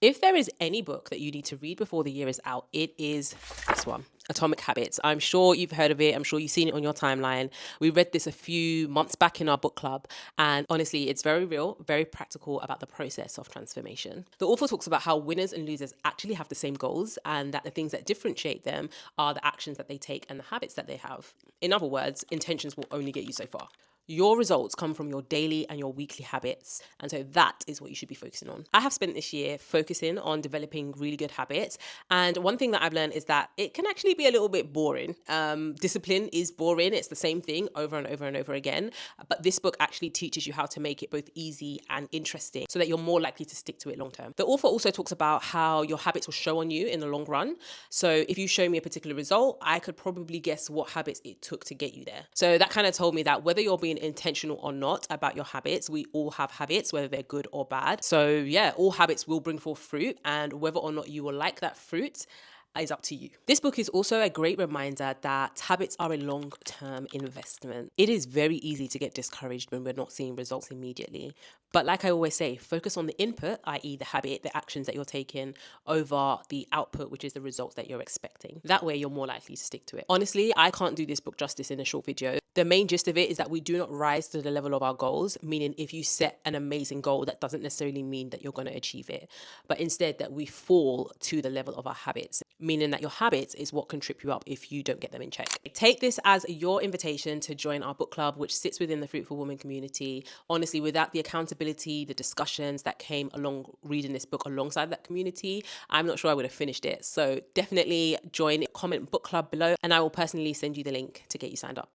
If there is any book that you need to read before the year is out, it is this one, Atomic Habits. I'm sure you've heard of it. I'm sure you've seen it on your timeline. We read this a few months back in our book club. And honestly, it's very real, very practical about the process of transformation. The author talks about how winners and losers actually have the same goals, and that the things that differentiate them are the actions that they take and the habits that they have. In other words, intentions will only get you so far. Your results come from your daily and your weekly habits. And so that is what you should be focusing on. I have spent this year focusing on developing really good habits. And one thing that I've learned is that it can actually be a little bit boring. Discipline is boring. It's the same thing over and over and over again. But this book actually teaches you how to make it both easy and interesting so that you're more likely to stick to it long term. The author also talks about how your habits will show on you in the long run. So if you show me a particular result, I could probably guess what habits it took to get you there. So that kind of told me that whether you're being intentional or not about your habits, we all have habits, whether they're good or bad. So yeah, all habits will bring forth fruit, and whether or not you will like that fruit is up to you. This book is also a great reminder that habits are a long-term investment. It is very easy to get discouraged when we're not seeing results immediately. But like I always say, focus on the input, i.e. the habit, the actions that you're taking, over the output, which is the results that you're expecting. That way you're more likely to stick to it. Honestly, I can't do this book justice in a short video. The main gist of it is that we do not rise to the level of our goals, meaning if you set an amazing goal, that doesn't necessarily mean that you're going to achieve it, but instead that we fall to the level of our habits, meaning that your habits is what can trip you up if you don't get them in check. Take this as your invitation to join our book club, which sits within the Fruitful Woman community. Honestly, without the accountability, the discussions that came along reading this book alongside that community, I'm not sure I would have finished it. So definitely join, comment book club below, and I will personally send you the link to get you signed up.